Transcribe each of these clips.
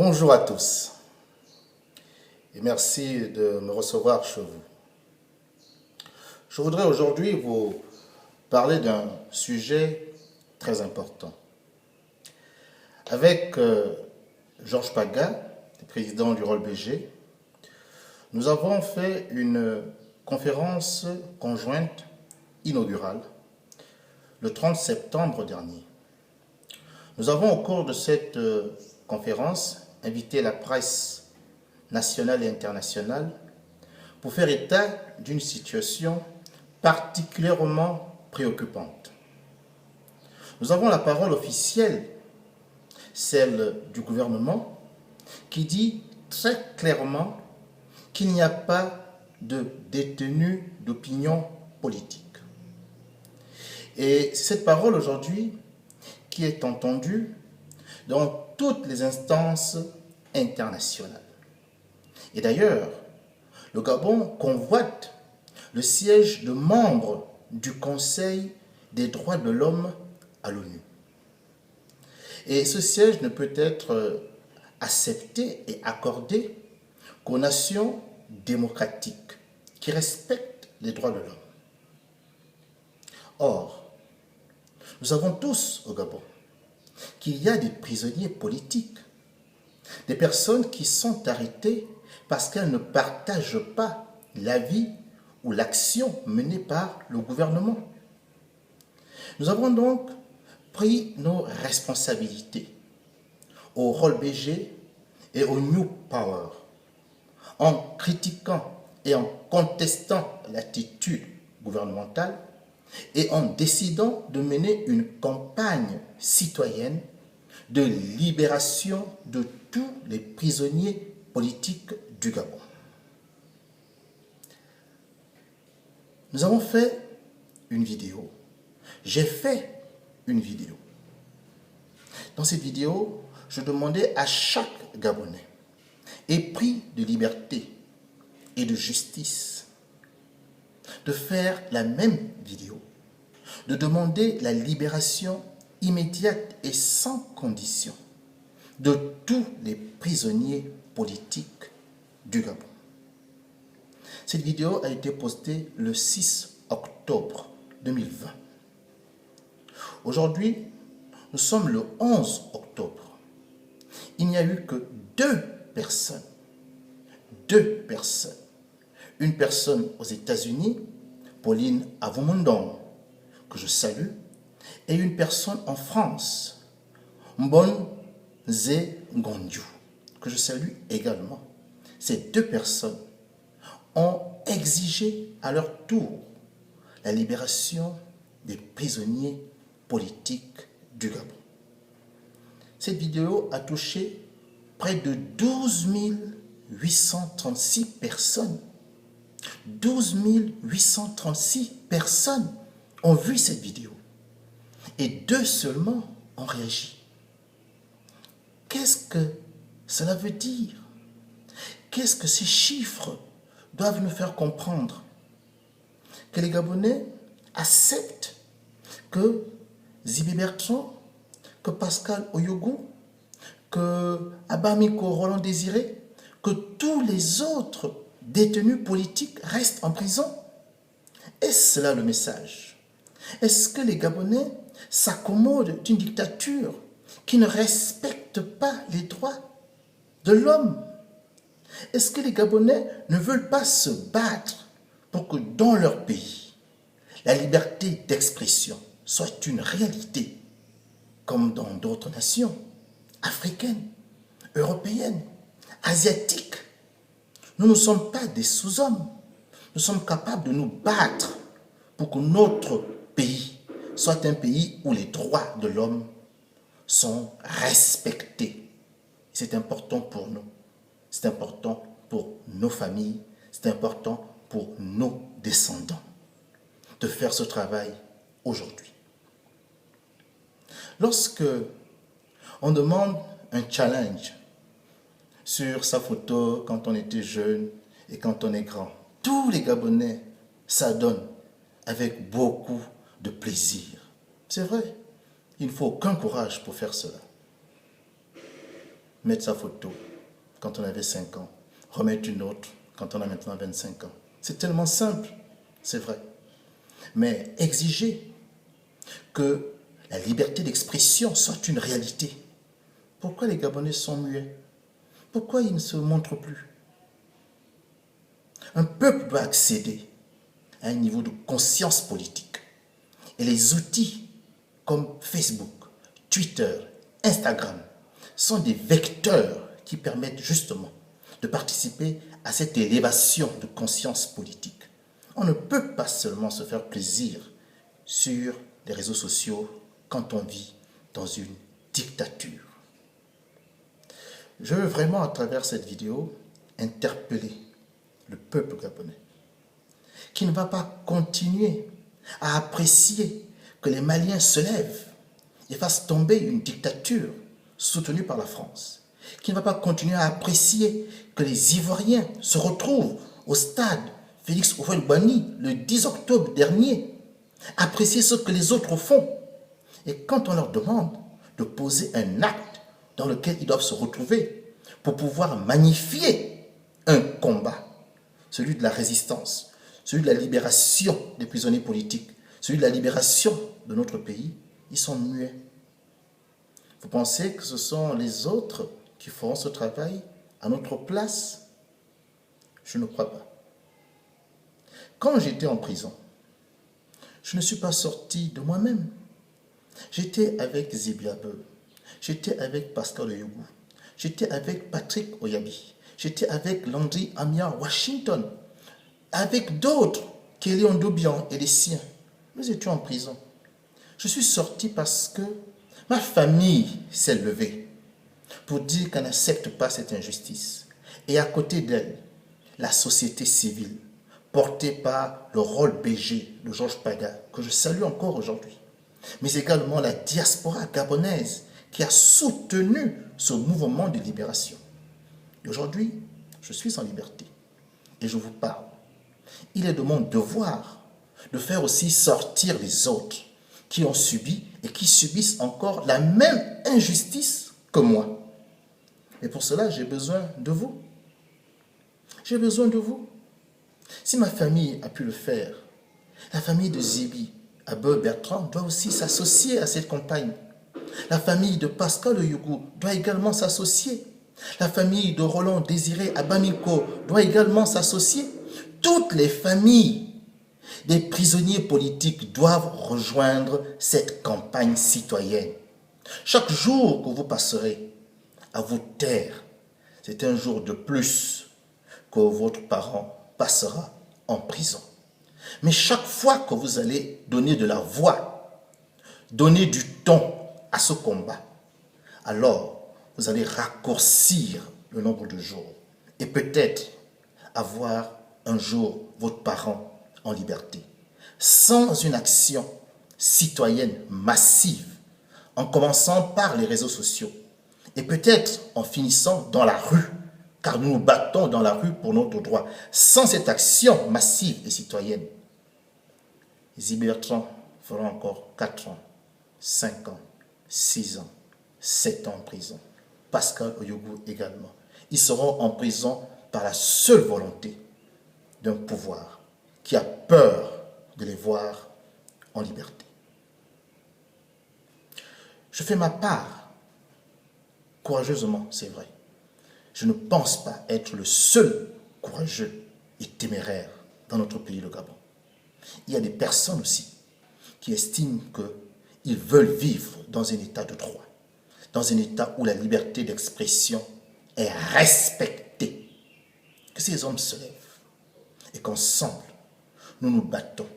Bonjour à tous et merci de me recevoir chez vous. Je voudrais aujourd'hui vous parler d'un sujet très important. Avec Georges Paga, le président du ROLBG, nous avons fait une conférence conjointe inaugurale le 30 septembre dernier. Nous avons au cours de cette conférence invité la presse nationale et internationale pour faire état d'une situation particulièrement préoccupante. Nous avons la parole officielle, celle du gouvernement, qui dit très clairement qu'il n'y a pas de détenus d'opinion politique. Et cette parole aujourd'hui qui est entendue dans toutes les instances internationales. Et d'ailleurs, le Gabon convoite le siège de membre du Conseil des droits de l'homme à l'ONU. Et ce siège ne peut être accepté et accordé qu'aux nations démocratiques qui respectent les droits de l'homme. Or, nous savons tous au Gabon qu'il y a des prisonniers politiques, des personnes qui sont arrêtées parce qu'elles ne partagent pas l'avis ou l'action menée par le gouvernement. Nous avons donc pris nos responsabilités au ROLBG et au New Power en critiquant et en contestant l'attitude gouvernementale et en décidant de mener une campagne citoyenne de libération de tous les prisonniers politiques du Gabon. Nous avons fait une vidéo. J'ai fait une vidéo. Dans cette vidéo, je demandais à chaque Gabonais, épris de liberté et de justice, de faire la même vidéo, de demander la libération immédiate et sans condition de tous les prisonniers politiques du Gabon. Cette vidéo a été postée le 6 octobre 2020. Aujourd'hui, nous sommes le 11 octobre. Il n'y a eu que deux personnes. Une personne aux États-Unis, Pauline Avumondong, que je salue, et une personne en France, Mbon Zé Gondiou, que je salue également. Ces deux personnes ont exigé à leur tour la libération des prisonniers politiques du Gabon. Cette vidéo a touché près de 12 836 personnes. 12 836 personnes ont vu cette vidéo et deux seulement ont réagi. Qu'est-ce que cela veut dire? Qu'est-ce que ces chiffres doivent nous faire comprendre? Que les Gabonais acceptent que Zibé Bertrand, que Pascal Oyogou, que Abamiko Roland Désiré, que tous les autres détenus politiques restent en prison? Est-ce là le message? Est-ce que les Gabonais s'accommodent d'une dictature qui ne respecte pas les droits de l'homme? Est-ce que les Gabonais ne veulent pas se battre pour que dans leur pays, la liberté d'expression soit une réalité, comme dans d'autres nations africaines, européennes, asiatiques? Nous ne sommes pas des sous-hommes. Nous sommes capables de nous battre pour que notre pays soit un pays où les droits de l'homme sont respectés. C'est important pour nous. C'est important pour nos familles. C'est important pour nos descendants de faire ce travail aujourd'hui. Lorsque on demande un challenge sur sa photo quand on était jeune et quand on est grand, tous les Gabonais s'adonnent avec beaucoup de plaisir. C'est vrai, il ne faut aucun courage pour faire cela. mettre sa photo quand on avait 5 ans, remettre une autre quand on a maintenant 25 ans. C'est tellement simple, c'est vrai. Mais exiger que la liberté d'expression soit une réalité. Pourquoi les Gabonais sont muets? Pourquoi ils ne se montrent plus? Un peuple doit accéder à un niveau de conscience politique. Et les outils comme Facebook, Twitter, Instagram sont des vecteurs qui permettent justement de participer à cette élévation de conscience politique. On ne peut pas seulement se faire plaisir sur les réseaux sociaux quand on vit dans une dictature. Je veux vraiment, à travers cette vidéo, interpeller le peuple gabonais qui ne va pas continuer à apprécier que les Maliens se lèvent et fassent tomber une dictature soutenue par la France, qui ne va pas continuer à apprécier que les Ivoiriens se retrouvent au stade Félix Houphouët-Boigny le 10 octobre dernier, apprécier ce que les autres font. Et quand on leur demande de poser un acte dans lequel ils doivent se retrouver pour pouvoir magnifier un combat, celui de la résistance, celui de la libération des prisonniers politiques, celui de la libération de notre pays, ils sont muets. Vous pensez que ce sont les autres qui feront ce travail à notre place? Je ne crois pas. Quand j'étais en prison, je ne suis pas sorti de moi-même. J'étais avec Zibiabe, j'étais avec Pascal Oyougou, j'étais avec Patrick Oyabi, j'étais avec Landry Amia Washington, avec d'autres, Kelly Ondobian et les siens. Nous étions en prison. Je suis sorti parce que ma famille s'est levée pour dire qu'elle n'accepte pas cette injustice. Et à côté d'elle, la société civile, portée par le rôle BG de Georges Paga, que je salue encore aujourd'hui, mais également la diaspora gabonaise qui a soutenu ce mouvement de libération. Et aujourd'hui, je suis en liberté et je vous parle. Il est de mon devoir de faire aussi sortir les autres qui ont subi et qui subissent encore la même injustice que moi. Et pour cela, j'ai besoin de vous. J'ai besoin de vous. Si ma famille a pu le faire, la famille de Zibi, Abe Bertrand, doit aussi s'associer à cette campagne. La famille de Pascal Oyougou doit également s'associer. La famille de Roland Désiré Abamiko doit également s'associer. Toutes les familles des prisonniers politiques doivent rejoindre cette campagne citoyenne. Chaque jour que vous passerez à vous taire, c'est un jour de plus que votre parent passera en prison. Mais chaque fois que vous allez donner de la voix, donner du ton à ce combat, alors vous allez raccourcir le nombre de jours et peut-être avoir un jour votre parent en liberté. Sans une action citoyenne massive, en commençant par les réseaux sociaux et peut-être en finissant dans la rue, car nous nous battons dans la rue pour notre droit. Sans cette action massive et citoyenne, Zibi Bertrand fera encore 4 ans, 5 ans, 6 ans, 7 ans en prison. Pascal Oyougou également. Ils seront en prison par la seule volonté d'un pouvoir qui a peur de les voir en liberté. Je fais ma part, courageusement, c'est vrai. Je ne pense pas être le seul courageux et téméraire dans notre pays, le Gabon. Il y a des personnes aussi qui estiment qu'ils veulent vivre dans un état de droit, dans un état où la liberté d'expression est respectée. Que ces hommes se lèvent et qu'ensemble, nous nous battons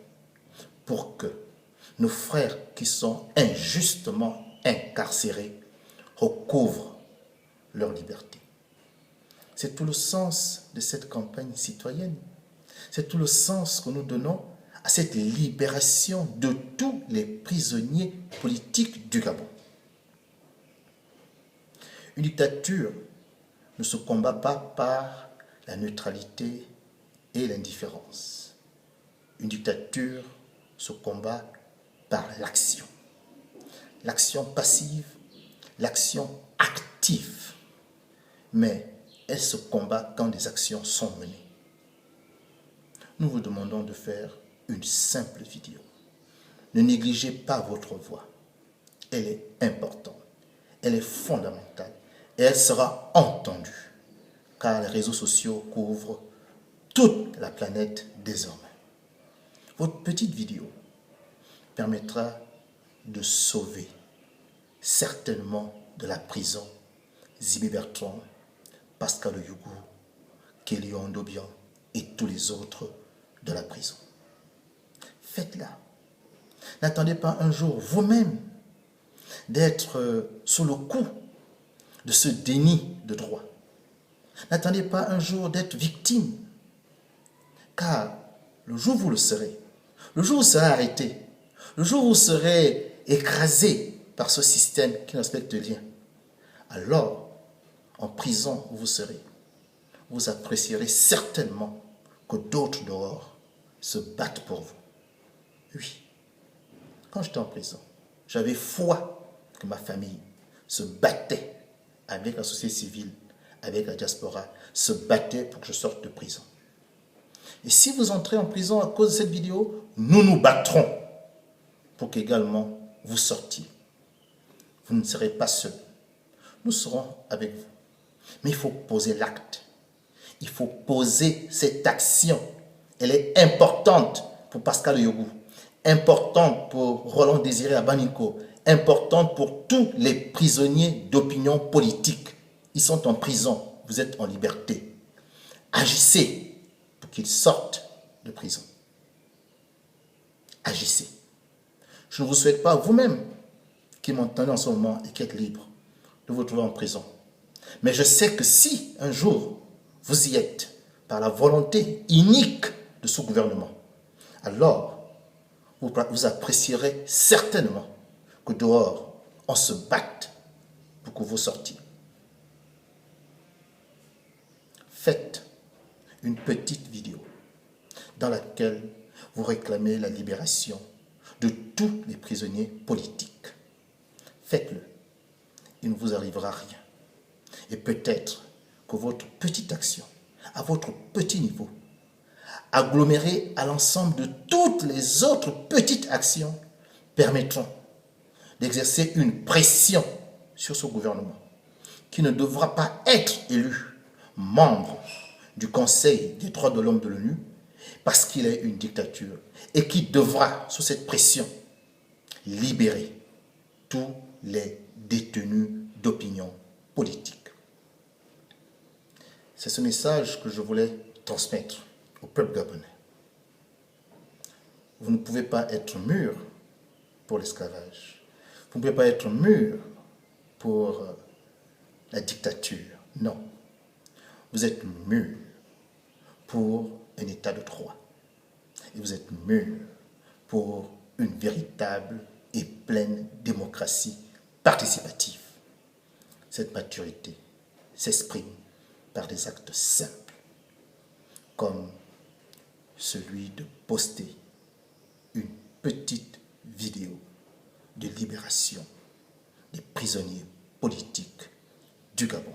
pour que nos frères qui sont injustement incarcérés recouvrent leur liberté. C'est tout le sens de cette campagne citoyenne. C'est tout le sens que nous donnons à cette libération de tous les prisonniers politiques du Gabon. Une dictature ne se combat pas par la neutralité et l'indifférence. Une dictature se combat par l'action. L'action passive, l'action active. mais elle se combat quand des actions sont menées. Nous vous demandons de faire une simple vidéo. Ne négligez pas votre voix. Elle est importante, elle est fondamentale et elle sera entendue car les réseaux sociaux couvrent toute la planète désormais. Votre petite vidéo permettra de sauver certainement de la prison Zibé Bertrand, Pascal Yougou, Kelly Ondobian et tous les autres de la prison. Faites-la. N'attendez pas un jour vous-même d'être sous le coup de ce déni de droit. N'attendez pas un jour d'être victime, car le jour où vous le serez, le jour où vous serez arrêté, le jour où vous serez écrasé par ce système qui ne respecte rien, alors, en prison où vous serez, vous apprécierez certainement que d'autres dehors se battent pour vous. Oui, quand j'étais en prison, j'avais foi que ma famille se battait avec la société civile, avec la diaspora, se battait pour que je sorte de prison. Et si vous entrez en prison à cause de cette vidéo, nous nous battrons pour qu'également vous sortiez. Vous ne serez pas seul. Nous serons avec vous. Mais il faut poser l'acte. Il faut poser cette action. Elle est importante pour Pascal Yougou, importante pour Roland Désiré Abaniko, importante pour tous les prisonniers d'opinion politique. Ils sont en prison, vous êtes en liberté. Agissez pour qu'ils sortent de prison. Agissez. Je ne vous souhaite pas vous-même qui m'entendez en ce moment et qui êtes libre de vous trouver en prison. Mais je sais que si un jour vous y êtes par la volonté unique de ce gouvernement, alors vous apprécierez certainement que dehors on se batte pour que vous sortiez. Faites une petite vidéo dans laquelle vous réclamez la libération de tous les prisonniers politiques. Faites-le. Il ne vous arrivera rien. Et peut-être que votre petite action, à votre petit niveau, agglomérée à l'ensemble de toutes les autres petites actions, permettront d'exercer une pression sur ce gouvernement qui ne devra pas être élu membre du Conseil des droits de l'homme de l'ONU parce qu'il est une dictature et qui devra, sous cette pression, libérer tous les détenus d'opinion politique. C'est ce message que je voulais transmettre au peuple gabonais. Vous ne pouvez pas être mûr pour l'esclavage. Vous ne pouvez pas être mûr pour la dictature. Non. Vous êtes mûr pour un état de droit. Et vous êtes mûr pour une véritable et pleine démocratie participative. Cette maturité s'exprime par des actes simples, comme celui de poster une petite vidéo de libération des prisonniers politiques du Gabon.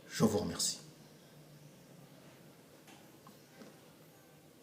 Je vous remercie.